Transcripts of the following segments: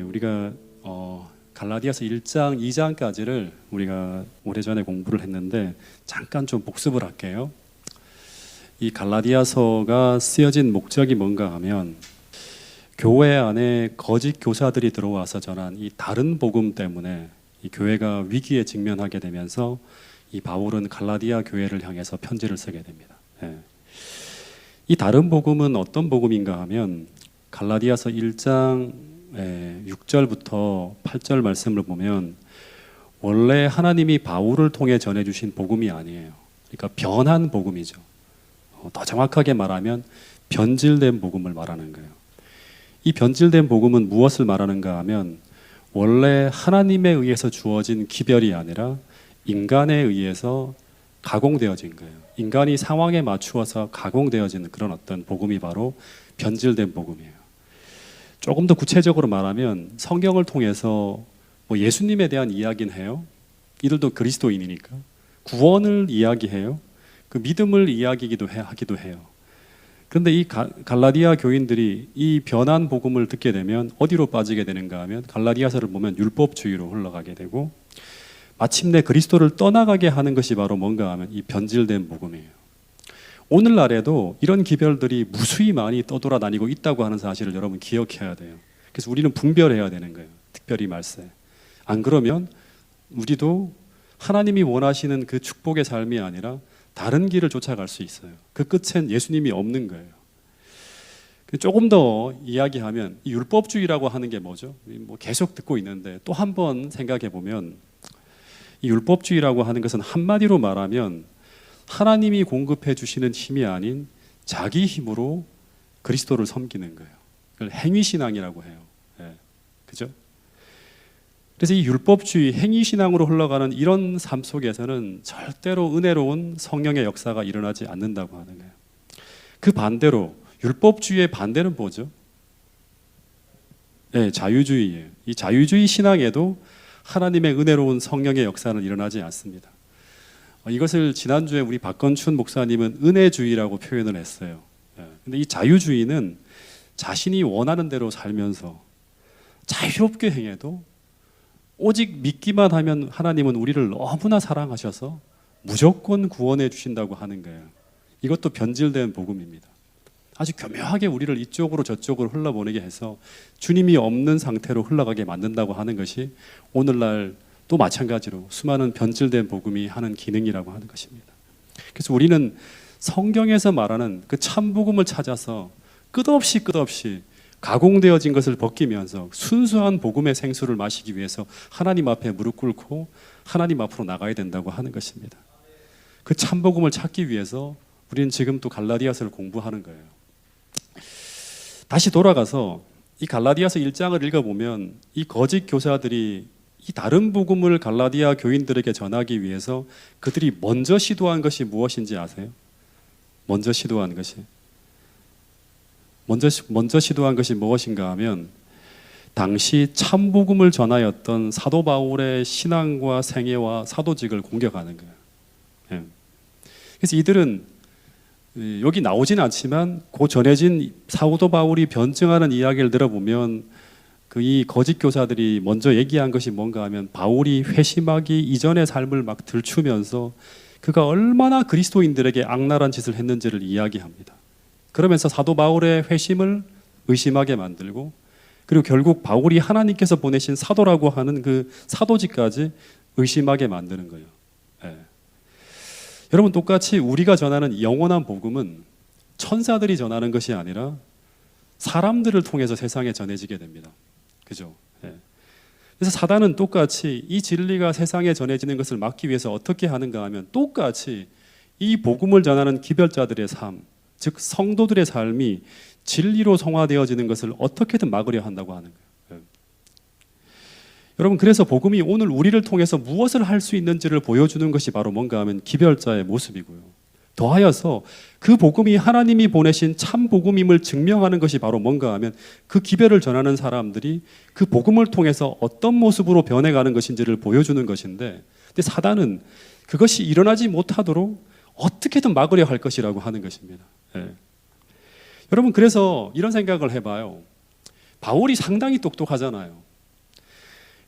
우리가 갈라디아서 1장, 2장까지를 우리가 오래전에 공부를 했는데 잠깐 좀 복습을 할게요. 이 갈라디아서가 쓰여진 목적이 뭔가 하면 교회 안에 거짓 교사들이 들어와서 전한 이 다른 복음 때문에 이 교회가 위기에 직면하게 되면서 이 바울은 갈라디아 교회를 향해서 편지를 쓰게 됩니다. 이 다른 복음은 어떤 복음인가 하면 갈라디아서 1장 6절부터 8절 말씀을 보면 원래 하나님이 바울을 통해 전해주신 복음이 아니에요. 그러니까 변한 복음이죠. 더 정확하게 말하면 변질된 복음을 말하는 거예요. 이 변질된 복음은 무엇을 말하는가 하면 원래 하나님에 의해서 주어진 기별이 아니라 인간에 의해서 가공되어진 거예요. 인간이 상황에 맞추어서 가공되어지는 그런 어떤 복음이 바로 변질된 복음이에요. 조금 더 구체적으로 말하면 성경을 통해서 뭐 예수님에 대한 이야기는 해요. 이들도 그리스도인이니까. 구원을 이야기해요. 그 믿음을 하기도 해요. 그런데 이 갈라디아 교인들이 이 변한 복음을 듣게 되면 어디로 빠지게 되는가 하면 갈라디아서를 보면 율법주의로 흘러가게 되고 마침내 그리스도를 떠나가게 하는 것이 바로 뭔가 하면 이 변질된 복음이에요. 오늘날에도 이런 기별들이 무수히 많이 떠돌아다니고 있다고 하는 사실을 여러분 기억해야 돼요. 그래서 우리는 분별해야 되는 거예요. 특별히 말세. 안 그러면 우리도 하나님이 원하시는 그 축복의 삶이 아니라 다른 길을 쫓아갈 수 있어요. 그 끝엔 예수님이 없는 거예요. 조금 더 이야기하면 이 율법주의라고 하는 게 뭐죠? 뭐 계속 듣고 있는데 또 한 번 생각해 보면 이 율법주의라고 하는 것은 한마디로 말하면 하나님이 공급해 주시는 힘이 아닌 자기 힘으로 그리스도를 섬기는 거예요. 그걸 행위신앙이라고 해요. 그죠? 그래서 이 율법주의, 행위신앙으로 흘러가는 이런 삶 속에서는 절대로 은혜로운 성령의 역사가 일어나지 않는다고 하는 거예요. 그 반대로 율법주의의 반대는 뭐죠? 자유주의예요. 이 자유주의 신앙에도 하나님의 은혜로운 성령의 역사는 일어나지 않습니다. 이것을 지난주에 우리 박건춘 목사님은 은혜주의라고 표현을 했어요. 근데 이 자유주의는 자신이 원하는 대로 살면서 자유롭게 행해도 오직 믿기만 하면 하나님은 우리를 너무나 사랑하셔서 무조건 구원해 주신다고 하는 거예요. 이것도 변질된 복음입니다. 아주 교묘하게 우리를 이쪽으로 저쪽으로 흘러보내게 해서 주님이 없는 상태로 흘러가게 만든다고 하는 것이 오늘날 또 마찬가지로 수많은 변질된 복음이 하는 기능이라고 하는 것입니다. 그래서 우리는 성경에서 말하는 그 참 복음을 찾아서 끝없이 가공되어진 것을 벗기면서 순수한 복음의 생수를 마시기 위해서 하나님 앞에 무릎 꿇고 하나님 앞으로 나가야 된다고 하는 것입니다. 그 참 복음을 찾기 위해서 우리는 지금 또 갈라디아서를 공부하는 거예요. 다시 돌아가서 이 갈라디아서 1장을 읽어보면 이 거짓 교사들이 이 다른 복음을 갈라디아 교인들에게 전하기 위해서 그들이 먼저 시도한 것이 무엇인지 아세요? 먼저 시도한 것이 무엇인가 하면 당시 참 복음을 전하였던 사도 바울의 신앙과 생애와 사도직을 공격하는 거예요. 그래서 이들은 여기 나오진 않지만 그 전해진 사도 바울이 변증하는 이야기를 들어보면 이 거짓 교사들이 먼저 얘기한 것이 뭔가 하면 바울이 회심하기 이전의 삶을 막 들추면서 그가 얼마나 그리스도인들에게 악랄한 짓을 했는지를 이야기합니다. 그러면서 사도 바울의 회심을 의심하게 만들고 그리고 결국 바울이 하나님께서 보내신 사도라고 하는 그 사도직까지 의심하게 만드는 거예요. 여러분 똑같이 우리가 전하는 영원한 복음은 천사들이 전하는 것이 아니라 사람들을 통해서 세상에 전해지게 됩니다. 그죠? 그래서 사단은 똑같이 이 진리가 세상에 전해지는 것을 막기 위해서 어떻게 하는가 하면 똑같이 이 복음을 전하는 기별자들의 삶, 즉 성도들의 삶이 진리로 성화되어지는 것을 어떻게든 막으려 한다고 하는 거예요. 여러분 그래서 복음이 오늘 우리를 통해서 무엇을 할 수 있는지를 보여주는 것이 바로 뭔가 하면 기별자의 모습이고요. 더하여서 그 복음이 하나님이 보내신 참 복음임을 증명하는 것이 바로 뭔가 하면 그 기별을 전하는 사람들이 그 복음을 통해서 어떤 모습으로 변해가는 것인지를 보여주는 것인데 근데 사단은 그것이 일어나지 못하도록 어떻게든 막으려 할 것이라고 하는 것입니다. 예. 여러분, 그래서 이런 생각을 해봐요. 바울이 상당히 똑똑하잖아요.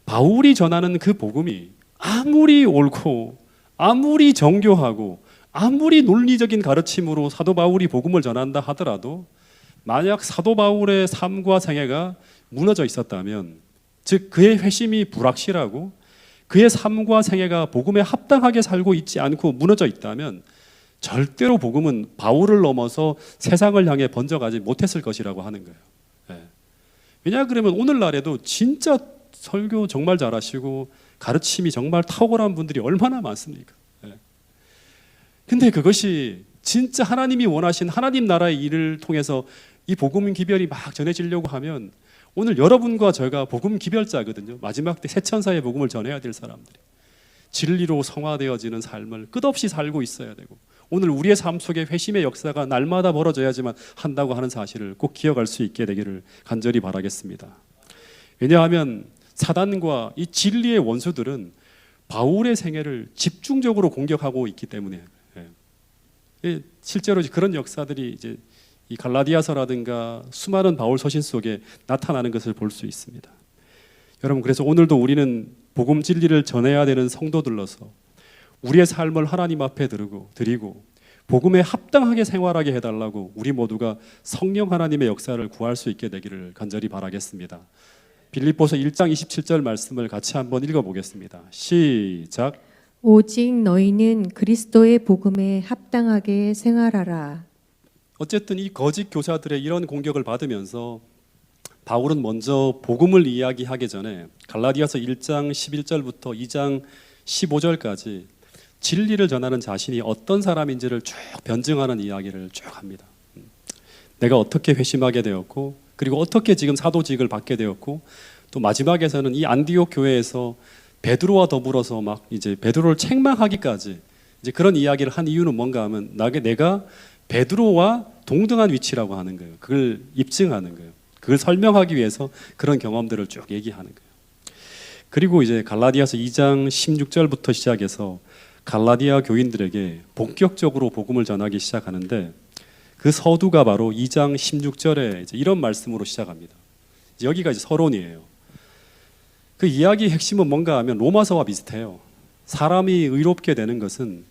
바울이 전하는 그 복음이 아무리 옳고 아무리 정교하고 아무리 논리적인 가르침으로 사도 바울이 복음을 전한다 하더라도 만약 사도 바울의 삶과 생애가 무너져 있었다면, 즉 그의 회심이 불확실하고 그의 삶과 생애가 복음에 합당하게 살고 있지 않고 무너져 있다면 절대로 복음은 바울을 넘어서 세상을 향해 번져가지 못했을 것이라고 하는 거예요. 예. 왜냐 그러면 오늘날에도 진짜 설교 정말 잘하시고 가르침이 정말 탁월한 분들이 얼마나 많습니까? 예. 근데 그것이 진짜 하나님이 원하신 하나님 나라의 일을 통해서 이 복음 기별이 막 전해지려고 하면 오늘 여러분과 저희가 복음 기별자거든요. 마지막 때 새 천사의 복음을 전해야 될 사람들이 진리로 성화되어지는 삶을 끝없이 살고 있어야 되고, 오늘 우리의 삶 속에 회심의 역사가 날마다 벌어져야지만 한다고 하는 사실을 꼭 기억할 수 있게 되기를 간절히 바라겠습니다. 왜냐하면 사단과 이 진리의 원수들은 바울의 생애를 집중적으로 공격하고 있기 때문에, 실제로 그런 역사들이 이제 이 갈라디아서라든가 수많은 바울 서신 속에 나타나는 것을 볼 수 있습니다. 여러분, 그래서 오늘도 우리는 복음 진리를 전해야 되는 성도들로서 우리의 삶을 하나님 앞에 드리고 복음에 합당하게 생활하게 해달라고 우리 모두가 성령 하나님의 역사를 구할 수 있게 되기를 간절히 바라겠습니다. 빌립보서 1장 27절 말씀을 같이 한번 읽어보겠습니다. 시작. 오직 너희는 그리스도의 복음에 합당하게 생활하라. 어쨌든 이 거짓 교사들의 이런 공격을 받으면서 바울은 먼저 복음을 이야기하기 전에 갈라디아서 1장 11절부터 2장 15절까지 진리를 전하는 자신이 어떤 사람인지를 쭉 변증하는 이야기를 쭉 합니다. 내가 어떻게 회심하게 되었고, 그리고 어떻게 지금 사도직을 받게 되었고, 또 마지막에서는 이 안디옥 교회에서 베드로와 더불어서 막 이제 베드로를 책망하기까지 이제 그런 이야기를 한 이유는 뭔가 하면 내가 베드로와 동등한 위치라고 하는 거예요. 그걸 입증하는 거예요. 그걸 설명하기 위해서 그런 경험들을 쭉 얘기하는 거예요. 그리고 이제 갈라디아서 2장 16절부터 시작해서 갈라디아 교인들에게 본격적으로 복음을 전하기 시작하는데, 그 서두가 바로 2장 16절에 이제 이런 말씀으로 시작합니다. 여기가 이제 서론이에요. 그 이야기의 핵심은 뭔가 하면 로마서와 비슷해요. 사람이 의롭게 되는 것은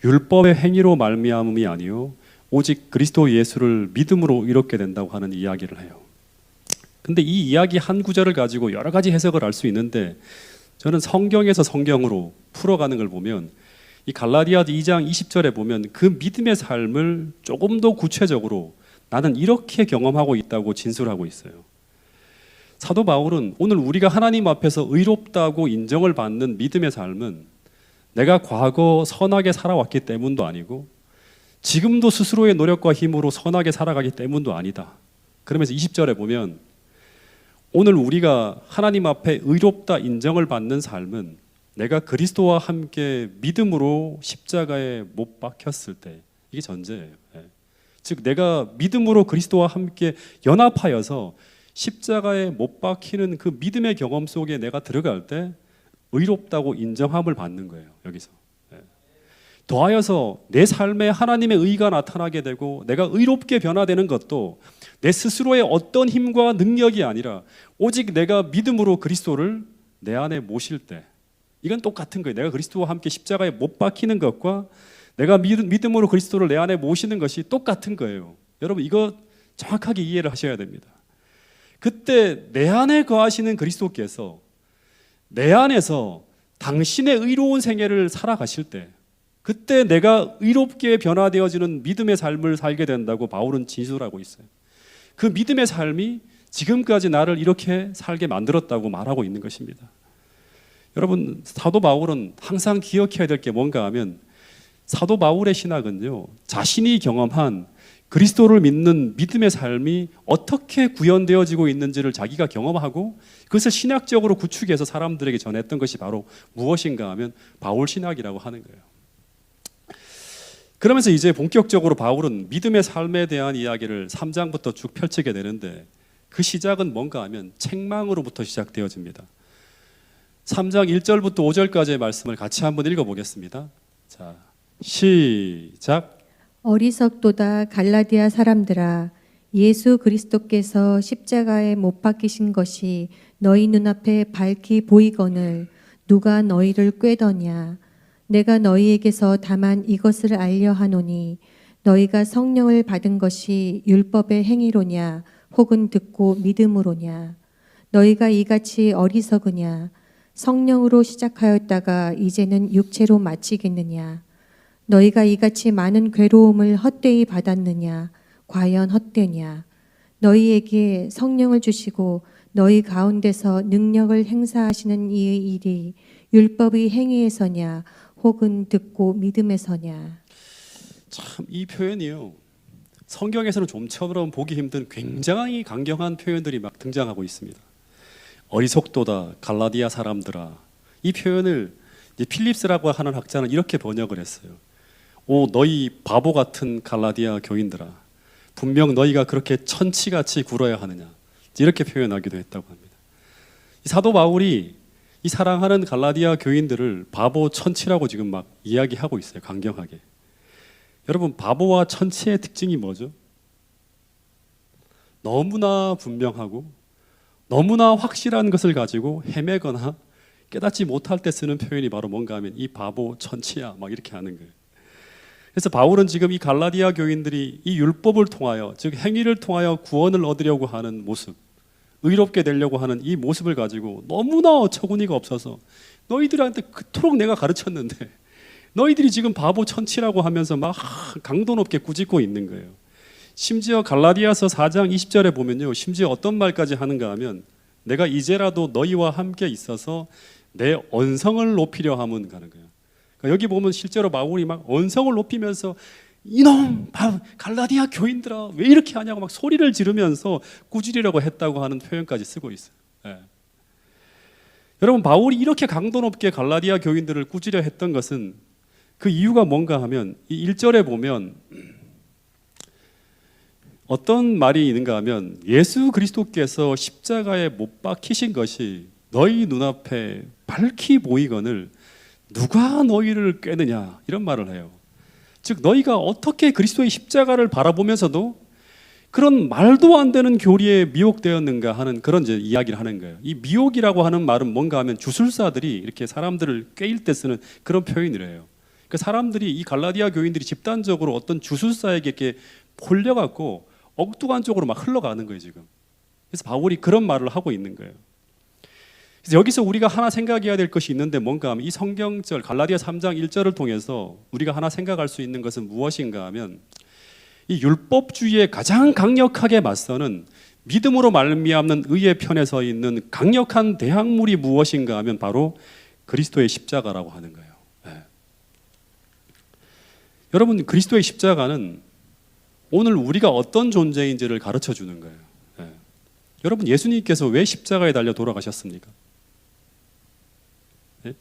율법의 행위로 말미암음이 아니요 오직 그리스도 예수를 믿음으로 의롭게 된다고 하는 이야기를 해요. 근데 이 이야기 한 구절을 가지고 여러 가지 해석을 할 수 있는데, 저는 성경에서 성경으로 풀어가는 걸 보면 이 갈라디아 2장 20절에 보면 그 믿음의 삶을 조금 더 구체적으로 나는 이렇게 경험하고 있다고 진술하고 있어요. 사도 바울은 오늘 우리가 하나님 앞에서 의롭다고 인정을 받는 믿음의 삶은 내가 과거 선하게 살아왔기 때문도 아니고 지금도 스스로의 노력과 힘으로 선하게 살아가기 때문도 아니다. 그러면서 20절에 보면 오늘 우리가 하나님 앞에 의롭다 인정을 받는 삶은 내가 그리스도와 함께 믿음으로 십자가에 못 박혔을 때, 이게 전제예요. 즉 내가 믿음으로 그리스도와 함께 연합하여서 십자가에 못 박히는 그 믿음의 경험 속에 내가 들어갈 때 의롭다고 인정함을 받는 거예요. 여기서 더하여서 내 삶에 하나님의 의가 나타나게 되고 내가 의롭게 변화되는 것도 내 스스로의 어떤 힘과 능력이 아니라 오직 내가 믿음으로 그리스도를 내 안에 모실 때, 이건 똑같은 거예요. 내가 그리스도와 함께 십자가에 못 박히는 것과 내가 믿음으로 그리스도를 내 안에 모시는 것이 똑같은 거예요. 여러분, 이거 정확하게 이해를 하셔야 됩니다. 그때 내 안에 거하시는 그리스도께서 내 안에서 당신의 의로운 생애를 살아가실 때, 그때 내가 의롭게 변화되어지는 믿음의 삶을 살게 된다고 바울은 진술하고 있어요. 그 믿음의 삶이 지금까지 나를 이렇게 살게 만들었다고 말하고 있는 것입니다. 여러분, 사도 바울은 항상 기억해야 될 게 뭔가 하면, 사도 바울의 신학은요, 자신이 경험한 그리스도를 믿는 믿음의 삶이 어떻게 구현되어지고 있는지를 자기가 경험하고 그것을 신학적으로 구축해서 사람들에게 전했던 것이 바로 무엇인가 하면 바울 신학이라고 하는 거예요. 그러면서 이제 본격적으로 바울은 믿음의 삶에 대한 이야기를 3장부터 쭉 펼치게 되는데, 그 시작은 뭔가 하면 책망으로부터 시작되어집니다. 3장 1절부터 5절까지의 말씀을 같이 한번 읽어보겠습니다. 자, 시작. 어리석도다 갈라디아 사람들아, 예수 그리스도께서 십자가에 못 박히신 것이 너희 눈앞에 밝히 보이거늘 누가 너희를 꾀더냐. 내가 너희에게서 다만 이것을 알려 하노니 너희가 성령을 받은 것이 율법의 행위로냐 혹은 듣고 믿음으로냐. 너희가 이같이 어리석으냐. 성령으로 시작하였다가 이제는 육체로 마치겠느냐. 너희가 이같이 많은 괴로움을 헛되이 받았느냐. 과연 헛되냐. 너희에게 성령을 주시고 너희 가운데서 능력을 행사하시는 이의 일이 율법의 행위에서냐 혹은 듣고 믿음에서냐. 참 이 표현이요, 성경에서는 좀처럼 보기 힘든 굉장히 강경한 표현들이 막 등장하고 있습니다. 어리석도다 갈라디아 사람들아, 이 표현을 이제 필립스라고 하는 학자는 이렇게 번역을 했어요. 오 너희 바보 같은 갈라디아 교인들아, 분명 너희가 그렇게 천치같이 굴어야 하느냐, 이렇게 표현하기도 했다고 합니다. 이 사도 바울이 이 사랑하는 갈라디아 교인들을 바보 천치라고 지금 막 이야기하고 있어요. 강경하게. 여러분, 바보와 천치의 특징이 뭐죠? 너무나 분명하고 너무나 확실한 것을 가지고 헤매거나 깨닫지 못할 때 쓰는 표현이 바로 뭔가 하면 이 바보 천치야 막 이렇게 하는 거예요. 그래서 바울은 지금 이 갈라디아 교인들이 이 율법을 통하여, 즉 행위를 통하여 구원을 얻으려고 하는 모습, 의롭게 되려고 하는 이 모습을 가지고 너무나 어처구니가 없어서 너희들한테 그토록 내가 가르쳤는데 너희들이 지금 바보 천치라고 하면서 막 강도 높게 꾸짖고 있는 거예요. 심지어 갈라디아서 4장 20절에 보면요, 심지어 어떤 말까지 하는가 하면 내가 이제라도 너희와 함께 있어서 내 언성을 높이려 함은 가는 거예요. 그러니까 여기 보면 실제로 바울이 막 언성을 높이면서 이놈 갈라디아 교인들아 왜 이렇게 하냐고 막 소리를 지르면서 꾸짖으려고 했다고 하는 표현까지 쓰고 있어요. 예. 여러분, 바울이 이렇게 강도 높게 갈라디아 교인들을 꾸짖으려 했던 것은 그 이유가 뭔가 하면 이 1절에 보면 어떤 말이 있는가 하면 예수 그리스도께서 십자가에 못 박히신 것이 너희 눈앞에 밝히 보이거늘 누가 너희를 꾀느냐, 이런 말을 해요. 즉 너희가 어떻게 그리스도의 십자가를 바라보면서도 그런 말도 안 되는 교리에 미혹되었는가 하는 그런 이제 이야기를 하는 거예요. 이 미혹이라고 하는 말은 뭔가 하면 주술사들이 이렇게 사람들을 꾀일 때 쓰는 그런 표현이래요. 그 사람들이, 이 갈라디아 교인들이 집단적으로 어떤 주술사에게 이렇게 홀려갖고 엉뚱한 쪽으로 막 흘러가는 거예요 지금. 그래서 바울이 그런 말을 하고 있는 거예요. 그래서 여기서 우리가 하나 생각해야 될 것이 있는데 뭔가 하면 이 성경절 갈라디아 3장 1절을 통해서 우리가 하나 생각할 수 있는 것은 무엇인가 하면 이 율법주의에 가장 강력하게 맞서는 믿음으로 말미암는 의의 편에 서 있는 강력한 대항물이 무엇인가 하면 바로 그리스도의 십자가라고 하는 거예요. 네. 여러분, 그리스도의 십자가는 오늘 우리가 어떤 존재인지를 가르쳐 주는 거예요. 네. 여러분, 예수님께서 왜 십자가에 달려 돌아가셨습니까? 네?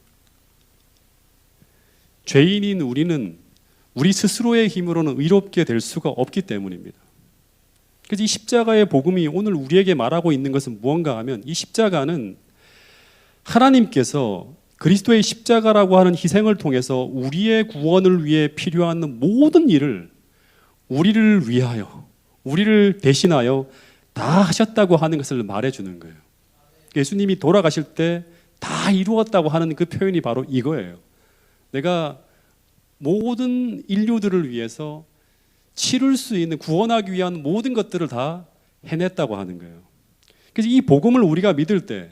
죄인인 우리는 우리 스스로의 힘으로는 의롭게 될 수가 없기 때문입니다. 그래서 이 십자가의 복음이 오늘 우리에게 말하고 있는 것은 무언가 하면 이 십자가는 하나님께서 그리스도의 십자가라고 하는 희생을 통해서 우리의 구원을 위해 필요한 모든 일을 우리를 위하여, 우리를 대신하여 다 하셨다고 하는 것을 말해주는 거예요. 예수님이 돌아가실 때 다 이루었다고 하는 그 표현이 바로 이거예요. 내가 모든 인류들을 위해서 치를 수 있는, 구원하기 위한 모든 것들을 다 해냈다고 하는 거예요. 그래서 이 복음을 우리가 믿을 때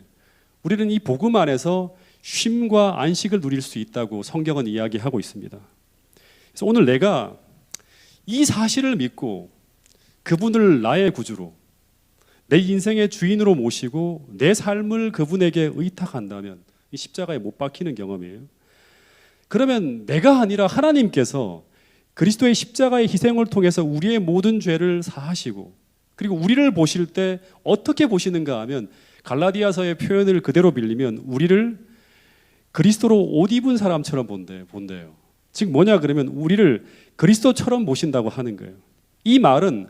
우리는 이 복음 안에서 쉼과 안식을 누릴 수 있다고 성경은 이야기하고 있습니다. 그래서 오늘 내가 이 사실을 믿고 그분을 나의 구주로, 내 인생의 주인으로 모시고 내 삶을 그분에게 의탁한다면 이 십자가에 못 박히는 경험이에요. 그러면 내가 아니라 하나님께서 그리스도의 십자가의 희생을 통해서 우리의 모든 죄를 사하시고, 그리고 우리를 보실 때 어떻게 보시는가 하면 갈라디아서의 표현을 그대로 빌리면 우리를 그리스도로 옷 입은 사람처럼 본대요. 즉 뭐냐 그러면 우리를 그리스도처럼 보신다고 하는 거예요. 이 말은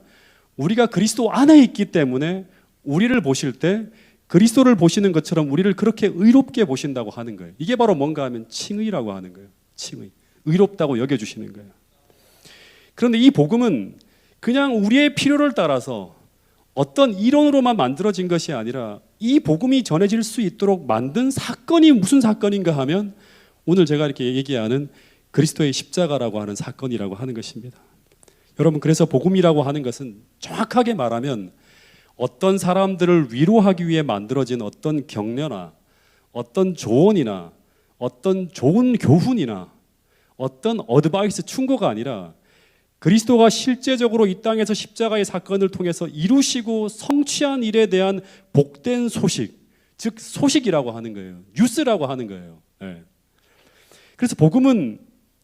우리가 그리스도 안에 있기 때문에 우리를 보실 때 그리스도를 보시는 것처럼 우리를 그렇게 의롭게 보신다고 하는 거예요. 이게 바로 뭔가 하면 칭의라고 하는 거예요. 칭의. 의롭다고 여겨주시는 거예요. 그런데 이 복음은 그냥 우리의 필요를 따라서 어떤 이론으로만 만들어진 것이 아니라 이 복음이 전해질 수 있도록 만든 사건이 무슨 사건인가 하면 오늘 제가 이렇게 얘기하는 그리스도의 십자가라고 하는 사건이라고 하는 것입니다. 여러분, 그래서 복음이라고 하는 것은 정확하게 말하면 어떤 사람들을 위로하기 위해 만들어진 어떤 격려나 어떤 조언이나 어떤 좋은 교훈이나 어떤 어드바이스 충고가 아니라 그리스도가 실제적으로 이 땅에서 십자가의 사건을 통해서 이루시고 성취한 일에 대한 복된 소식, 즉 소식이라고 하는 거예요. 뉴스라고 하는 거예요. 네. 그래서 복음은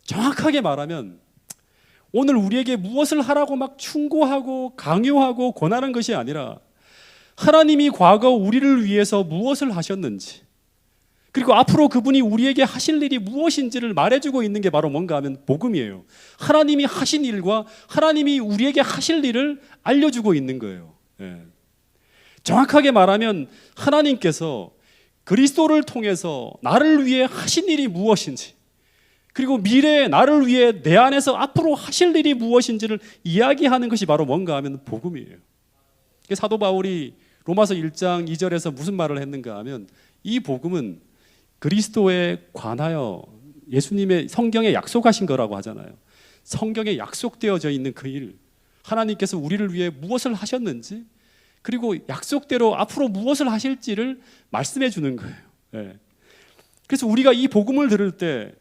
정확하게 말하면 오늘 우리에게 무엇을 하라고 막 충고하고 강요하고 권하는 것이 아니라 하나님이 과거 우리를 위해서 무엇을 하셨는지, 그리고 앞으로 그분이 우리에게 하실 일이 무엇인지를 말해주고 있는 게 바로 뭔가 하면 복음이에요. 하나님이 하신 일과 하나님이 우리에게 하실 일을 알려주고 있는 거예요. 예. 정확하게 말하면 하나님께서 그리스도를 통해서 나를 위해 하신 일이 무엇인지, 그리고 미래에 나를 위해 내 안에서 앞으로 하실 일이 무엇인지를 이야기하는 것이 바로 뭔가 하면 복음이에요. 사도 바울이 로마서 1장 2절에서 무슨 말을 했는가 하면 이 복음은 그리스도에 관하여 예수님의 성경에 약속하신 거라고 하잖아요. 성경에 약속되어져 있는 그 일, 하나님께서 우리를 위해 무엇을 하셨는지, 그리고 약속대로 앞으로 무엇을 하실지를 말씀해 주는 거예요. 네. 그래서 우리가 이 복음을 들을 때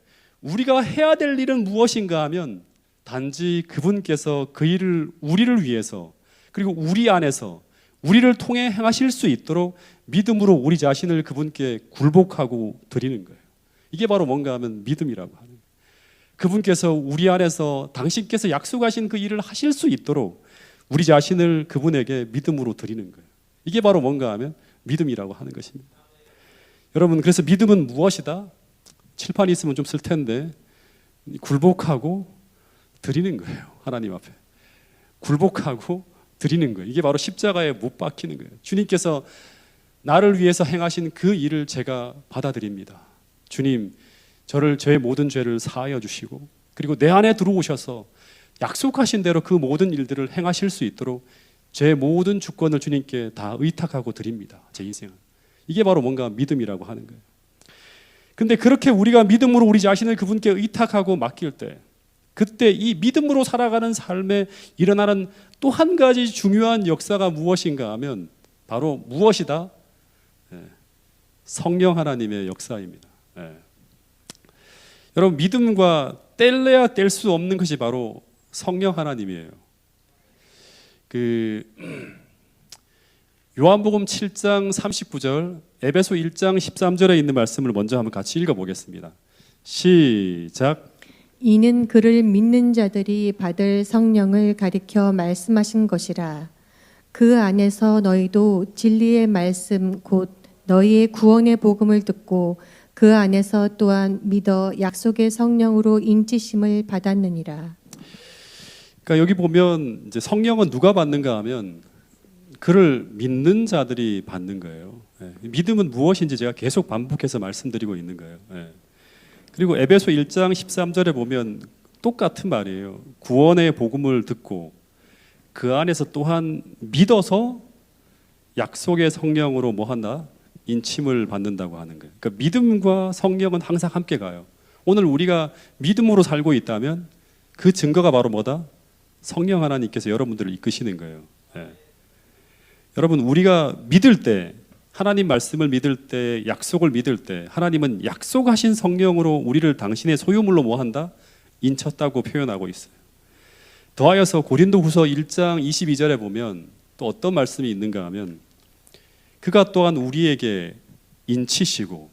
우리가 해야 될 일은 무엇인가 하면 단지 그분께서 그 일을 우리를 위해서, 그리고 우리 안에서 우리를 통해 행하실 수 있도록 믿음으로 우리 자신을 그분께 굴복하고 드리는 거예요. 이게 바로 뭔가 하면 믿음이라고 하는 거예요. 그분께서 우리 안에서 당신께서 약속하신 그 일을 하실 수 있도록 우리 자신을 그분에게 믿음으로 드리는 거예요. 이게 바로 뭔가 하면 믿음이라고 하는 것입니다. 여러분, 그래서 믿음은 무엇이다? 칠판이 있으면 좀 쓸 텐데 굴복하고 드리는 거예요. 하나님 앞에 굴복하고 드리는 거예요. 이게 바로 십자가에 못 박히는 거예요. 주님께서 나를 위해서 행하신 그 일을 제가 받아들입니다. 주님, 저를 저의 모든 죄를 사하여 주시고, 그리고 내 안에 들어오셔서 약속하신 대로 그 모든 일들을 행하실 수 있도록 제 모든 주권을 주님께 다 의탁하고 드립니다. 제 인생은. 이게 바로 뭔가 믿음이라고 하는 거예요. 근데 그렇게 우리가 믿음으로 우리 자신을 그분께 의탁하고 맡길 때, 그때 이 믿음으로 살아가는 삶에 일어나는 또 한 가지 중요한 역사가 무엇인가 하면 바로 무엇이다? 성령 하나님의 역사입니다. 여러분, 믿음과 뗄래야 뗄 수 없는 것이 바로 성령 하나님이에요. 요한복음 7장 39절, 에베소 1장 13절에 있는 말씀을 먼저 한번 같이 읽어보겠습니다. 시작. 이는 그를 믿는 자들이 받을 성령을 가리켜 말씀하신 것이라. 그 안에서 너희도 진리의 말씀 곧 너희의 구원의 복음을 듣고 그 안에서 또한 믿어 약속의 성령으로 인치심을 받았느니라. 그러니까 여기 보면 이제 성령은 누가 받는가 하면 그를 믿는 자들이 받는 거예요. 믿음은 무엇인지 제가 계속 반복해서 말씀드리고 있는 거예요. 그리고 에베소 1장 13절에 보면 똑같은 말이에요. 구원의 복음을 듣고 그 안에서 또한 믿어서 약속의 성령으로 뭐 한다? 인침을 받는다고 하는 거예요. 그러니까 믿음과 성령은 항상 함께 가요. 오늘 우리가 믿음으로 살고 있다면 그 증거가 바로 뭐다? 성령 하나님께서 여러분들을 이끄시는 거예요. 여러분, 우리가 믿을 때, 하나님 말씀을 믿을 때, 약속을 믿을 때 하나님은 약속하신 성령으로 우리를 당신의 소유물로 뭐 한다? 인쳤다고 표현하고 있어요. 더하여서 고린도후서 1장 22절에 보면 또 어떤 말씀이 있는가 하면 그가 또한 우리에게 인치시고,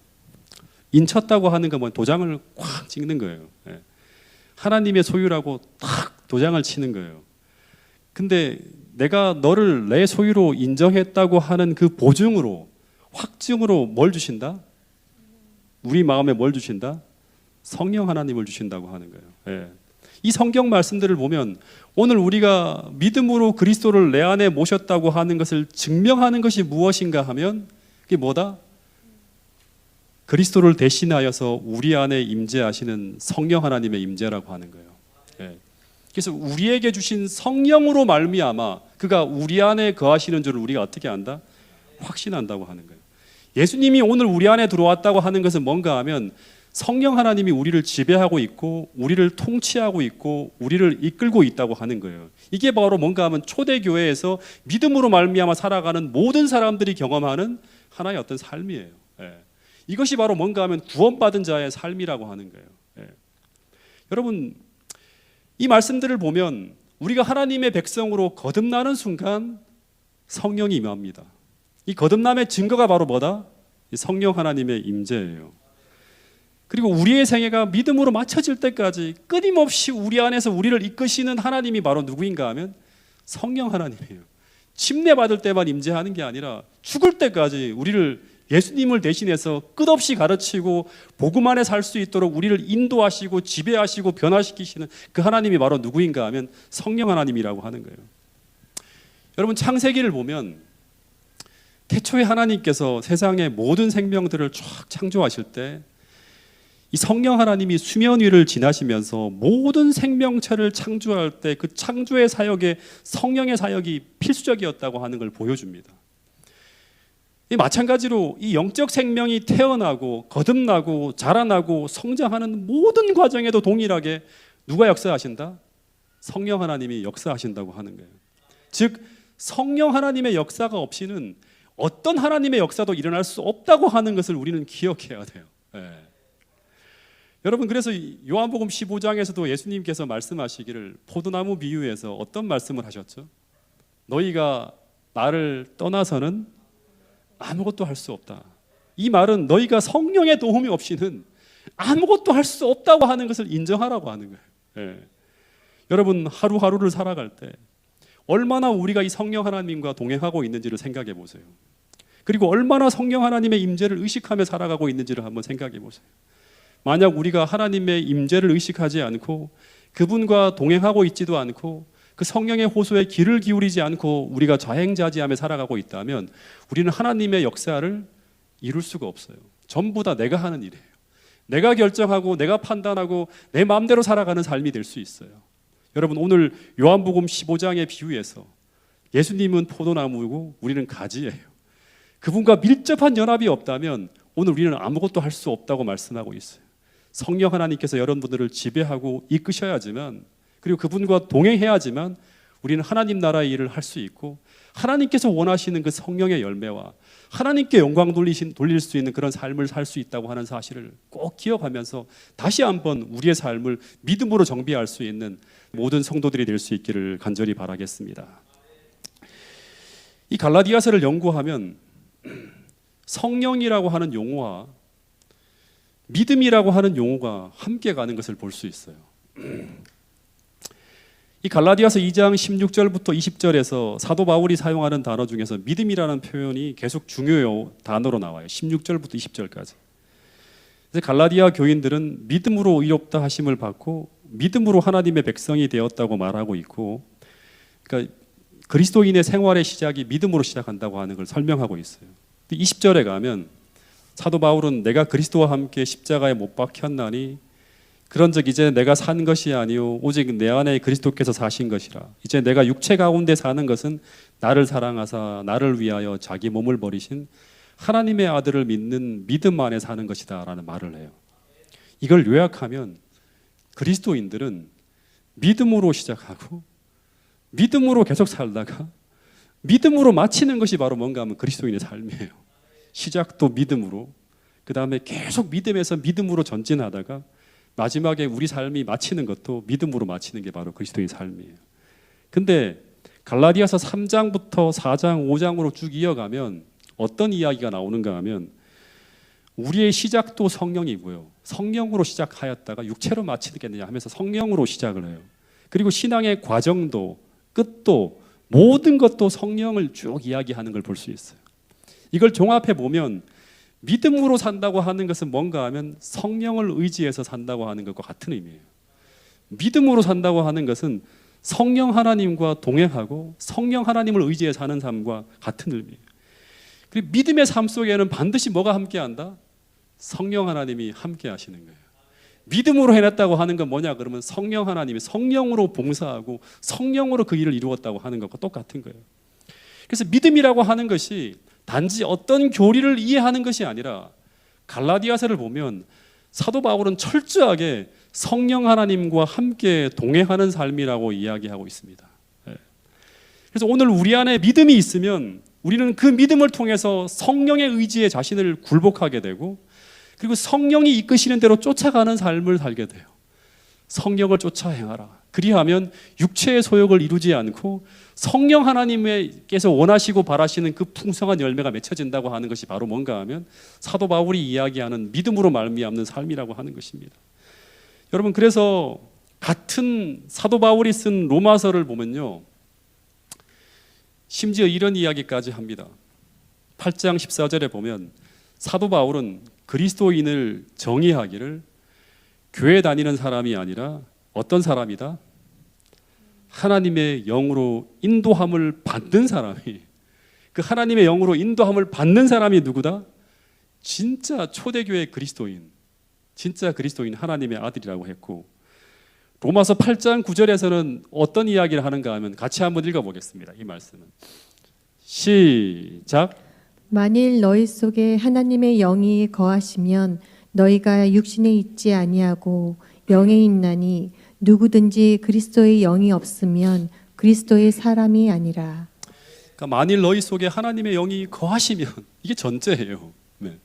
인쳤다고 하는 건 뭐 도장을 꽉 찍는 거예요. 하나님의 소유라고 딱 도장을 치는 거예요. 근데 내가 너를 내 소유로 인정했다고 하는 그 보증으로, 확증으로 뭘 주신다? 우리 마음에 뭘 주신다? 성령 하나님을 주신다고 하는 거예요. 이 성경 말씀들을 보면 오늘 우리가 믿음으로 그리스도를 내 안에 모셨다고 하는 것을 증명하는 것이 무엇인가 하면 그게 뭐다? 그리스도를 대신하여서 우리 안에 임재하시는 성령 하나님의 임재라고 하는 거예요. 예. 그래서 우리에게 주신 성령으로 말미암아 그가 우리 안에 거하시는 줄을 우리가 어떻게 안다? 확신한다고 하는 거예요. 예수님이 오늘 우리 안에 들어왔다고 하는 것은 뭔가 하면 성령 하나님이 우리를 지배하고 있고 우리를 통치하고 있고 우리를 이끌고 있다고 하는 거예요. 이게 바로 뭔가 하면 초대교회에서 믿음으로 말미암아 살아가는 모든 사람들이 경험하는 하나의 어떤 삶이에요. 예. 이것이 바로 뭔가 하면 구원받은 자의 삶이라고 하는 거예요. 예. 여러분, 이 말씀들을 보면 우리가 하나님의 백성으로 거듭나는 순간 성령이 임합니다. 이 거듭남의 증거가 바로 뭐다? 성령 하나님의 임재예요. 그리고 우리의 생애가 믿음으로 맞춰질 때까지 끊임없이 우리 안에서 우리를 이끄시는 하나님이 바로 누구인가 하면 성령 하나님이에요. 침례받을 때만 임재하는 게 아니라 죽을 때까지 우리를 예수님을 대신해서 끝없이 가르치고 복음 안에 살 수 있도록 우리를 인도하시고 지배하시고 변화시키시는 그 하나님이 바로 누구인가 하면 성령 하나님이라고 하는 거예요. 여러분, 창세기를 보면 태초에 하나님께서 세상의 모든 생명들을 쫙 창조하실 때 이 성령 하나님이 수면 위를 지나시면서 모든 생명체를 창조할 때 그 창조의 사역에 성령의 사역이 필수적이었다고 하는 걸 보여줍니다. 마찬가지로 이 영적 생명이 태어나고 거듭나고 자라나고 성장하는 모든 과정에도 동일하게 누가 역사하신다? 성령 하나님이 역사하신다고 하는 거예요. 즉 성령 하나님의 역사가 없이는 어떤 하나님의 역사도 일어날 수 없다고 하는 것을 우리는 기억해야 돼요. 예. 여러분, 그래서 요한복음 15장에서도 예수님께서 말씀하시기를 포도나무 비유에서 어떤 말씀을 하셨죠? 너희가 나를 떠나서는 아무것도 할 수 없다. 이 말은 너희가 성령의 도움이 없이는 아무것도 할 수 없다고 하는 것을 인정하라고 하는 거예요. 예. 여러분, 하루하루를 살아갈 때 얼마나 우리가 이 성령 하나님과 동행하고 있는지를 생각해 보세요. 그리고 얼마나 성령 하나님의 임재를 의식하며 살아가고 있는지를 한번 생각해 보세요. 만약 우리가 하나님의 임재를 의식하지 않고 그분과 동행하고 있지도 않고 그 성령의 호소에 귀를 기울이지 않고 우리가 자행자지하며 살아가고 있다면 우리는 하나님의 역사를 이룰 수가 없어요. 전부 다 내가 하는 일이에요. 내가 결정하고 내가 판단하고 내 마음대로 살아가는 삶이 될 수 있어요. 여러분, 오늘 요한복음 15장의 비유에서 예수님은 포도나무이고 우리는 가지예요. 그분과 밀접한 연합이 없다면 오늘 우리는 아무것도 할 수 없다고 말씀하고 있어요. 성령 하나님께서 여러분들을 지배하고 이끄셔야지만, 그리고 그분과 동행해야지만 우리는 하나님 나라의 일을 할 수 있고 하나님께서 원하시는 그 성령의 열매와 하나님께 영광 돌릴 수 있는 그런 삶을 살 수 있다고 하는 사실을 꼭 기억하면서 다시 한번 우리의 삶을 믿음으로 정비할 수 있는 모든 성도들이 될 수 있기를 간절히 바라겠습니다. 이 갈라디아서를 연구하면 성령이라고 하는 용어와 믿음이라고 하는 용어가 함께 가는 것을 볼 수 있어요. 이 갈라디아서 2장 16절부터 20절에서 사도 바울이 사용하는 단어 중에서 믿음이라는 표현이 계속 중요 단어로 나와요. 16절부터 20절까지. 그래서 갈라디아 교인들은 믿음으로 의롭다 하심을 받고 믿음으로 하나님의 백성이 되었다고 말하고 있고, 그러니까 그리스도인의 생활의 시작이 믿음으로 시작한다고 하는 걸 설명하고 있어요. 20절에 가면 사도 바울은 내가 그리스도와 함께 십자가에 못 박혔나니 그런즉 이제 내가 산 것이 아니요 오직 내 안에 그리스도께서 사신 것이라. 이제 내가 육체 가운데 사는 것은 나를 사랑하사 나를 위하여 자기 몸을 버리신 하나님의 아들을 믿는 믿음 안에 사는 것이다 라는 말을 해요. 이걸 요약하면 그리스도인들은 믿음으로 시작하고 믿음으로 계속 살다가 믿음으로 마치는 것이 바로 뭔가 하면 그리스도인의 삶이에요. 시작도 믿음으로, 그 다음에 계속 믿음에서 믿음으로 전진하다가 마지막에 우리 삶이 마치는 것도 믿음으로 마치는 게 바로 그리스도의 삶이에요. 근데 갈라디아서 3장부터 4장, 5장으로 쭉 이어가면 어떤 이야기가 나오는가 하면 우리의 시작도 성령이고요. 성령으로 시작하였다가 육체로 마치겠느냐 하면서 성령으로 시작을 해요. 그리고 신앙의 과정도 끝도 모든 것도 성령을 쭉 이야기하는 걸 볼 수 있어요. 이걸 종합해 보면 믿음으로 산다고 하는 것은 뭔가 하면 성령을 의지해서 산다고 하는 것과 같은 의미예요. 믿음으로 산다고 하는 것은 성령 하나님과 동행하고 성령 하나님을 의지해 사는 삶과 같은 의미예요. 그리고 믿음의 삶 속에는 반드시 뭐가 함께한다? 성령 하나님이 함께 하시는 거예요. 믿음으로 해냈다고 하는 건 뭐냐 그러면 성령 하나님이 성령으로 봉사하고 성령으로 그 일을 이루었다고 하는 것과 똑같은 거예요. 그래서 믿음이라고 하는 것이 단지 어떤 교리를 이해하는 것이 아니라 갈라디아서를 보면 사도 바울은 철저하게 성령 하나님과 함께 동행하는 삶이라고 이야기하고 있습니다. 그래서 오늘 우리 안에 믿음이 있으면 우리는 그 믿음을 통해서 성령의 의지에 자신을 굴복하게 되고 그리고 성령이 이끄시는 대로 쫓아가는 삶을 살게 돼요. 성령을 쫓아 행하라. 그리하면 육체의 소욕을 이루지 않고 성령 하나님께서 원하시고 바라시는 그 풍성한 열매가 맺혀진다고 하는 것이 바로 뭔가 하면 사도 바울이 이야기하는 믿음으로 말미암는 삶이라고 하는 것입니다. 여러분 그래서 같은 사도 바울이 쓴 로마서를 보면요. 심지어 이런 이야기까지 합니다. 8장 14절에 보면 사도 바울은 그리스도인을 정의하기를 교회 다니는 사람이 아니라 어떤 사람이다? 하나님의 영으로 인도함을 받는 사람이 그 하나님의 영으로 인도함을 받는 사람이 누구다? 진짜 초대교회 그리스도인 진짜 그리스도인 하나님의 아들이라고 했고 로마서 8장 9절에서는 어떤 이야기를 하는가 하면 같이 한번 읽어보겠습니다. 이 말씀은 시작 만일 너희 속에 하나님의 영이 거하시면 너희가 육신에 있지 아니하고 영에 있나니 누구든지 그리스도의 영이 없으면 그리스도의 사람이 아니라. 그러니까 만일 너희 속에 하나님의 영이 거하시면 이게 전제예요. 네.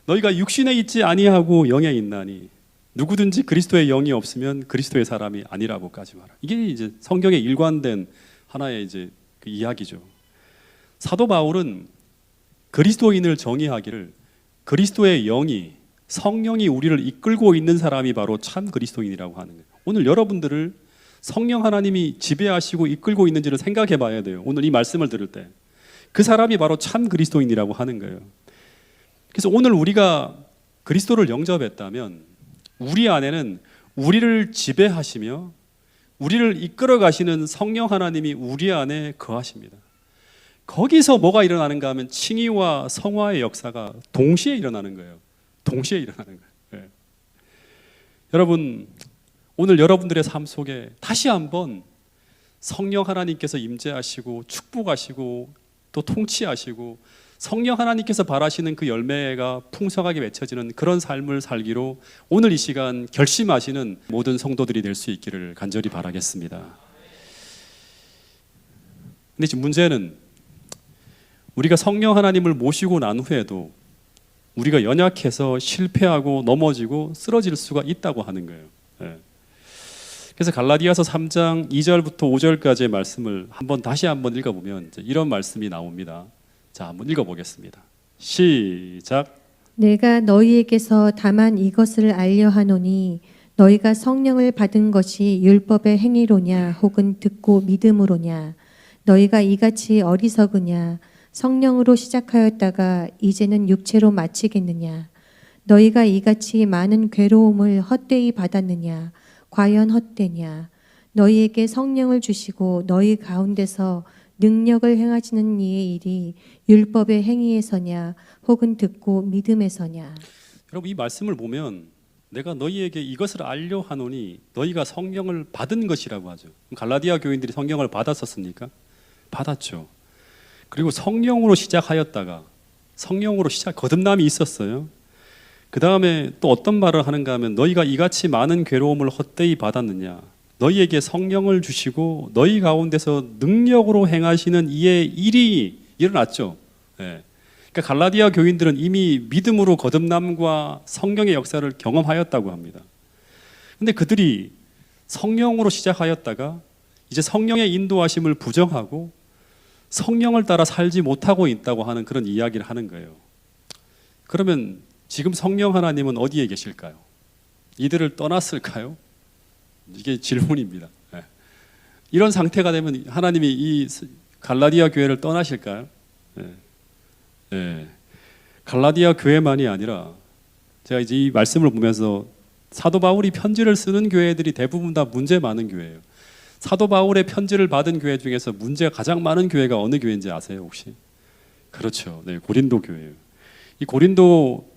너희가 육신에 있지 아니하고 영에 있나니 누구든지 그리스도의 영이 없으면 그리스도의 사람이 아니라고까지 말하. 이게 이제 성경에 일관된 하나의 이제 그 이야기죠. 사도 바울은 그리스도인을 정의하기를 그리스도의 영이 성령이 우리를 이끌고 있는 사람이 바로 참 그리스도인이라고 하는 거예요. 오늘 여러분들을 성령 하나님이 지배하시고 이끌고 있는지를 생각해 봐야 돼요. 오늘 이 말씀을 들을 때 그 사람이 바로 참 그리스도인이라고 하는 거예요. 그래서 오늘 우리가 그리스도를 영접했다면 우리 안에는 우리를 지배하시며 우리를 이끌어 가시는 성령 하나님이 우리 안에 거하십니다. 거기서 뭐가 일어나는가 하면 칭의와 성화의 역사가 동시에 일어나는 거예요. 동시에 일어나는 거예요. 네. 여러분 오늘 여러분들의 삶 속에 다시 한번 성령 하나님께서 임재하시고 축복하시고 또 통치하시고 성령 하나님께서 바라시는 그 열매가 풍성하게 맺혀지는 그런 삶을 살기로 오늘 이 시간 결심하시는 모든 성도들이 될 수 있기를 간절히 바라겠습니다. 근데 지금 문제는 우리가 성령 하나님을 모시고 난 후에도 우리가 연약해서 실패하고 넘어지고 쓰러질 수가 있다고 하는 거예요. 네. 그래서 갈라디아서 3장 2절부터 5절까지의 말씀을 다시 한번 읽어보면 이제 이런 말씀이 나옵니다. 자, 한번 읽어보겠습니다. 시작. 내가 너희에게서 다만 이것을 알려 하노니 너희가 성령을 받은 것이 율법의 행위로냐 혹은 듣고 믿음으로냐 너희가 이같이 어리석으냐 성령으로 시작하였다가 이제는 육체로 마치겠느냐 너희가 이같이 많은 괴로움을 헛되이 받았느냐 과연 헛되냐 너희에게 성령을 주시고 너희 가운데서 능력을 행하시는 이의 일이 율법의 행위에서냐 혹은 듣고 믿음에서냐. 여러분 이 말씀을 보면 내가 너희에게 이것을 알려 하노니 너희가 성령을 받은 것이라고 하죠. 갈라디아 교인들이 성령을 받았었습니까? 받았죠. 그리고 성령으로 시작하였다가 성령으로 거듭남이 있었어요. 그 다음에 또 어떤 말을 하는가 하면 너희가 이같이 많은 괴로움을 헛되이 받았느냐 너희에게 성령을 주시고 너희 가운데서 능력으로 행하시는 이의 일이 일어났죠. 네. 그러니까 갈라디아 교인들은 이미 믿음으로 거듭남과 성령의 역사를 경험하였다고 합니다. 그런데 그들이 성령으로 시작하였다가 이제 성령의 인도하심을 부정하고 성령을 따라 살지 못하고 있다고 하는 그런 이야기를 하는 거예요. 그러면 지금 성령 하나님은 어디에 계실까요? 이들을 떠났을까요? 이게 질문입니다. 네. 이런 상태가 되면 하나님이 이 갈라디아 교회를 떠나실까요? 네. 네. 갈라디아 교회만이 아니라 제가 이제 이 말씀을 보면서 사도 바울이 편지를 쓰는 교회들이 대부분 다 문제 많은 교회예요. 사도 바울의 편지를 받은 교회 중에서 문제가 가장 많은 교회가 어느 교회인지 아세요 혹시? 그렇죠. 네, 고린도 교회예요. 이 고린도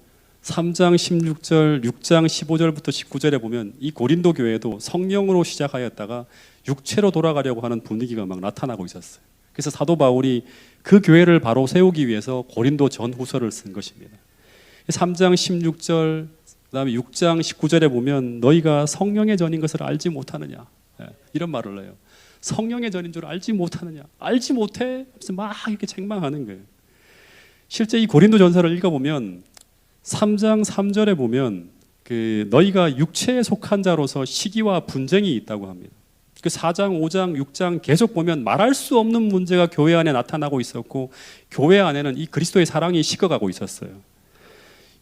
3장 16절, 6장 15절부터 19절에 보면 이 고린도 교회도 성령으로 시작하였다가 육체로 돌아가려고 하는 분위기가 막 나타나고 있었어요. 그래서 사도 바울이 그 교회를 바로 세우기 위해서 고린도 전후서를 쓴 것입니다. 3장 16절, 그다음에 6장 19절에 보면 너희가 성령의 전인 것을 알지 못하느냐, 이런 말을 해요. 성령의 전인 줄 알지 못하느냐, 알지 못해? 그래서 막 이렇게 책망하는 거예요. 실제 이 고린도 전서를 읽어보면 3장 3절에 보면 너희가 육체에 속한 자로서 시기와 분쟁이 있다고 합니다. 그 4장, 5장, 6장 계속 보면 말할 수 없는 문제가 교회 안에 나타나고 있었고 교회 안에는 이 그리스도의 사랑이 식어가고 있었어요.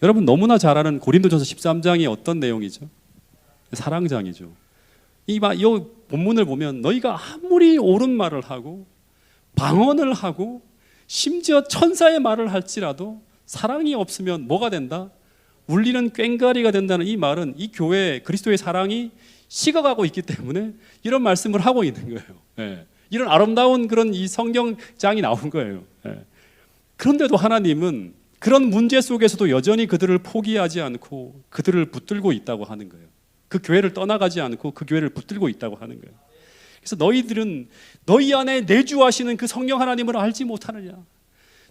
여러분 너무나 잘 아는 고린도전서 13장이 어떤 내용이죠? 사랑장이죠. 이 본문을 보면 너희가 아무리 옳은 말을 하고 방언을 하고 심지어 천사의 말을 할지라도 사랑이 없으면 뭐가 된다? 울리는 꽹과리가 된다는 이 말은 이 교회 그리스도의 사랑이 식어가고 있기 때문에 이런 말씀을 하고 있는 거예요. 예. 이런 아름다운 그런 이 성경장이 나온 거예요. 예. 그런데도 하나님은 그런 문제 속에서도 여전히 그들을 포기하지 않고 그들을 붙들고 있다고 하는 거예요. 그 교회를 떠나가지 않고 그 교회를 붙들고 있다고 하는 거예요. 그래서 너희들은 너희 안에 내주하시는 그 성령 하나님을 알지 못하느냐.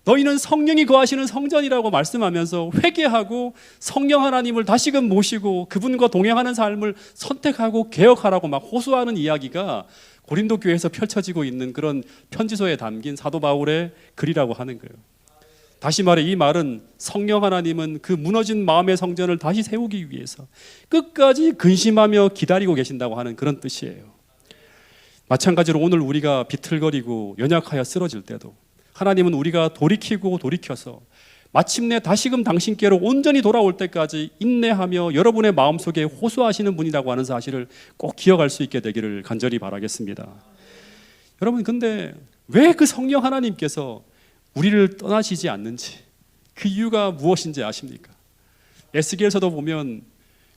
너희는 성령이 거하시는 성전이라고 말씀하면서 회개하고 성령 하나님을 다시금 모시고 그분과 동행하는 삶을 선택하고 개혁하라고 막 호소하는 이야기가 고린도 교회에서 펼쳐지고 있는 그런 편지서에 담긴 사도 바울의 글이라고 하는 거예요. 다시 말해 이 말은 성령 하나님은 그 무너진 마음의 성전을 다시 세우기 위해서 끝까지 근심하며 기다리고 계신다고 하는 그런 뜻이에요. 마찬가지로 오늘 우리가 비틀거리고 연약하여 쓰러질 때도 하나님은 우리가 돌이키고 돌이켜서 마침내 다시금 당신께로 온전히 돌아올 때까지 인내하며 여러분의 마음속에 호소하시는 분이라고 하는 사실을 꼭 기억할 수 있게 되기를 간절히 바라겠습니다. 여러분 근데 왜 그 성령 하나님께서 우리를 떠나시지 않는지 그 이유가 무엇인지 아십니까? 에스겔서도 보면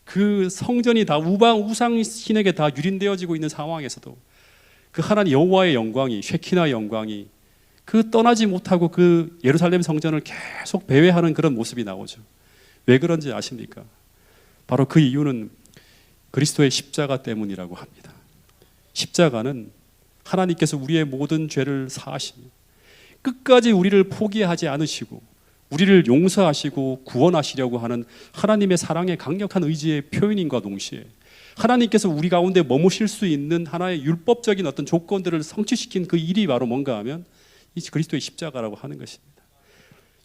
그 성전이 다 우상 신에게 다 유린되어지고 있는 상황에서도 그 하나님 여호와의 영광이 쉐키나 영광이 그 떠나지 못하고 그 예루살렘 성전을 계속 배회하는 그런 모습이 나오죠. 왜 그런지 아십니까? 바로 그 이유는 그리스도의 십자가 때문이라고 합니다. 십자가는 하나님께서 우리의 모든 죄를 사하시며 끝까지 우리를 포기하지 않으시고 우리를 용서하시고 구원하시려고 하는 하나님의 사랑의 강력한 의지의 표현인과 동시에 하나님께서 우리 가운데 머무실 수 있는 하나의 율법적인 어떤 조건들을 성취시킨 그 일이 바로 뭔가 하면 이 그리스도의 십자가라고 하는 것입니다.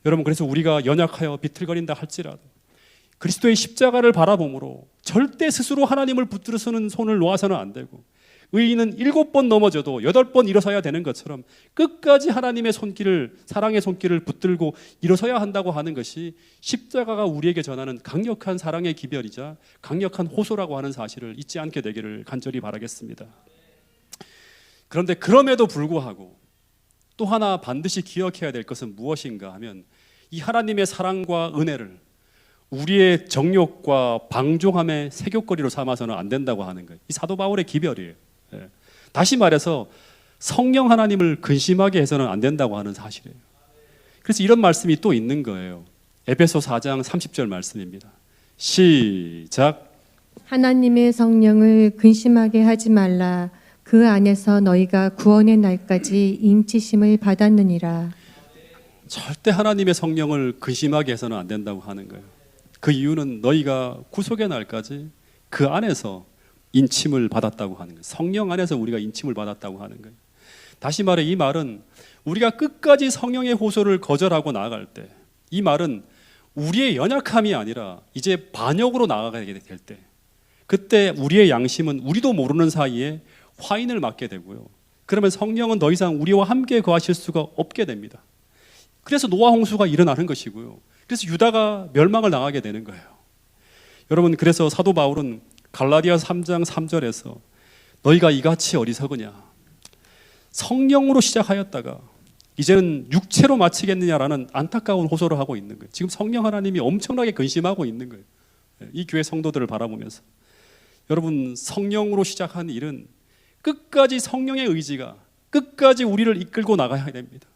여러분 그래서 우리가 연약하여 비틀거린다 할지라도 그리스도의 십자가를 바라보므로 절대 스스로 하나님을 붙들어서는 손을 놓아서는 안 되고 의인은 7번 넘어져도 8번 일어서야 되는 것처럼 끝까지 하나님의 손길을 사랑의 손길을 붙들고 일어서야 한다고 하는 것이 십자가가 우리에게 전하는 강력한 사랑의 기별이자 강력한 호소라고 하는 사실을 잊지 않게 되기를 간절히 바라겠습니다. 그런데 그럼에도 불구하고 또 하나 반드시 기억해야 될 것은 무엇인가 하면 이 하나님의 사랑과 은혜를 우리의 정욕과 방종함의 세귑거리로 삼아서는 안 된다고 하는 거예요. 이 사도 바울의 기별이에요. 다시 말해서 성령 하나님을 근심하게 해서는 안 된다고 하는 사실이에요. 그래서 이런 말씀이 또 있는 거예요. 에베소 4장 30절 말씀입니다. 시작. 하나님의 성령을 근심하게 하지 말라. 그 안에서 너희가 구원의 날까지 인치심을 받았느니라. 절대 하나님의 성령을 근심하게 해서는 안 된다고 하는 거예요. 그 이유는 너희가 구속의 날까지 그 안에서 인침을 받았다고 하는 거예요. 성령 안에서 우리가 인침을 받았다고 하는 거예요. 다시 말해 이 말은 우리가 끝까지 성령의 호소를 거절하고 나아갈 때, 이 말은 우리의 연약함이 아니라 이제 반역으로 나아가게 될 때, 그때 우리의 양심은 우리도 모르는 사이에 화인을 맞게 되고요. 그러면 성령은 더 이상 우리와 함께 거하실 수가 없게 됩니다. 그래서 노아 홍수가 일어나는 것이고요. 그래서 유다가 멸망을 당하게 되는 거예요. 여러분 그래서 사도 바울은 갈라디아 3장 3절에서 너희가 이같이 어리석으냐, 성령으로 시작하였다가 이제는 육체로 마치겠느냐라는 안타까운 호소를 하고 있는 거예요. 지금 성령 하나님이 엄청나게 근심하고 있는 거예요. 이 교회 성도들을 바라보면서 여러분 성령으로 시작한 일은 끝까지 성령의 의지가 끝까지 우리를 이끌고 나가야 됩니다.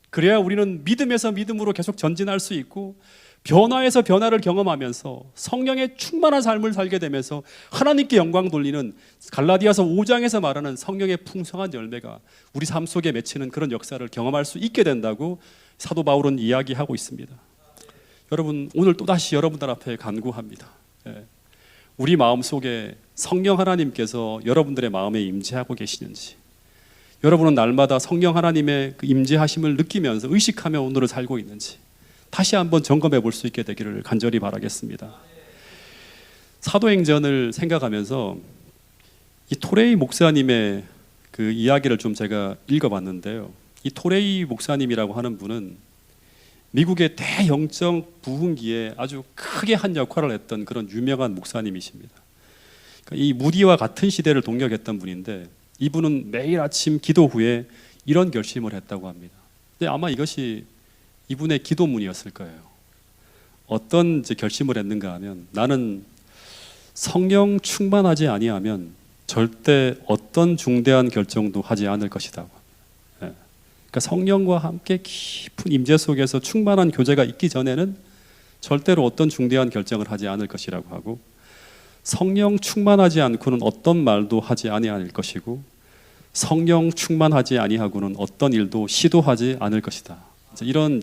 그래야 우리는 믿음에서 믿음으로 계속 전진할 수 있고 변화에서 변화를 경험하면서 성령의 충만한 삶을 살게 되면서 하나님께 영광 돌리는 갈라디아서 5장에서 말하는 성령의 풍성한 열매가 우리 삶 속에 맺히는 그런 역사를 경험할 수 있게 된다고 사도 바울은 이야기하고 있습니다. 여러분, 오늘 또다시 여러분들 앞에 간구합니다. 우리 마음 속에 성령 하나님께서 여러분들의 마음에 임재하고 계시는지, 여러분은 날마다 성령 하나님의 그 임재하심을 느끼면서 의식하며 오늘을 살고 있는지 다시 한번 점검해 볼 수 있게 되기를 간절히 바라겠습니다. 사도행전을 생각하면서 이 토레이 목사님의 그 이야기를 좀 제가 읽어봤는데요. 이 토레이 목사님이라고 하는 분은 미국의 대영적 부흥기에 아주 크게 한 역할을 했던 그런 유명한 목사님이십니다. 그러니까 이 무디와 같은 시대를 동역했던 분인데 이분은 매일 아침 기도 후에 이런 결심을 했다고 합니다. 근데 아마 이것이 이분의 기도문이었을 거예요. 어떤 결심을 했는가 하면 나는 성령 충만하지 아니하면 절대 어떤 중대한 결정도 하지 않을 것이다. 그러니까 성령과 함께 깊은 임재 속에서 충만한 교제가 있기 전에는 절대로 어떤 중대한 결정을 하지 않을 것이라고 하고, 성령 충만하지 않고는 어떤 말도 하지 아니할 것이고, 성령 충만하지 아니하고는 어떤 일도 시도하지 않을 것이다. 이런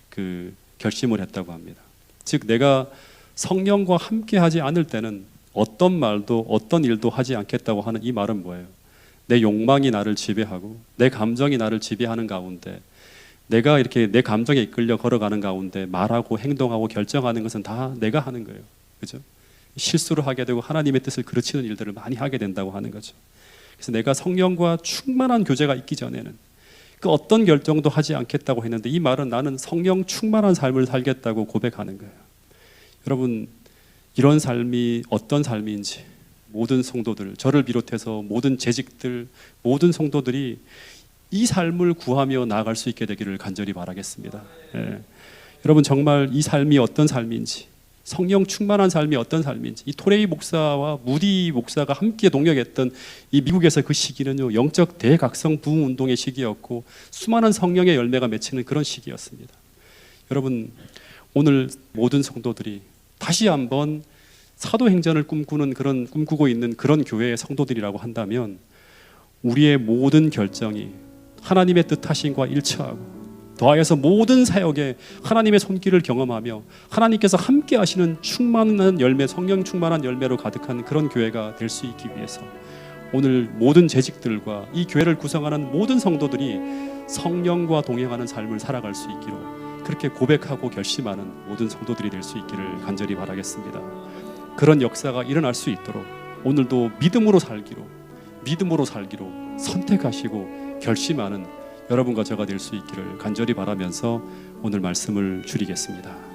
그 결심을 했다고 합니다. 즉 내가 성령과 함께하지 않을 때는 어떤 말도 어떤 일도 하지 않겠다고 하는 이 말은 뭐예요? 내 욕망이 나를 지배하고 내 감정이 나를 지배하는 가운데, 내가 이렇게 내 감정에 이끌려 걸어가는 가운데 말하고 행동하고 결정하는 것은 다 내가 하는 거예요. 그죠? 실수를 하게 되고 하나님의 뜻을 그르치는 일들을 많이 하게 된다고 하는 거죠. 그래서 내가 성령과 충만한 교제가 있기 전에는 그 어떤 결정도 하지 않겠다고 했는데, 이 말은 나는 성령 충만한 삶을 살겠다고 고백하는 거예요. 여러분, 이런 삶이 어떤 삶인지 모든 성도들, 저를 비롯해서 모든 재직들, 모든 성도들이 이 삶을 구하며 나아갈 수 있게 되기를 간절히 바라겠습니다. 여러분, 정말 이 삶이 어떤 삶인지, 성령 충만한 삶이 어떤 삶인지, 이 토레이 목사와 무디 목사가 함께 동역했던 이 미국에서 그 시기는요, 영적 대각성 부흥 운동의 시기였고 수많은 성령의 열매가 맺히는 그런 시기였습니다. 여러분, 오늘 모든 성도들이 다시 한번 사도행전을 꿈꾸고 있는 그런 교회의 성도들이라고 한다면, 우리의 모든 결정이 하나님의 뜻하심과 일치하고 더하여서 모든 사역에 하나님의 손길을 경험하며 하나님께서 함께 하시는 충만한 열매, 성령 충만한 열매로 가득한 그런 교회가 될 수 있기 위해서 오늘 모든 재직들과 이 교회를 구성하는 모든 성도들이 성령과 동행하는 삶을 살아갈 수 있기로 그렇게 고백하고 결심하는 모든 성도들이 될 수 있기를 간절히 바라겠습니다. 그런 역사가 일어날 수 있도록 오늘도 믿음으로 살기로 선택하시고 결심하는 여러분과 저가 될 수 있기를 간절히 바라면서 오늘 말씀을 줄이겠습니다.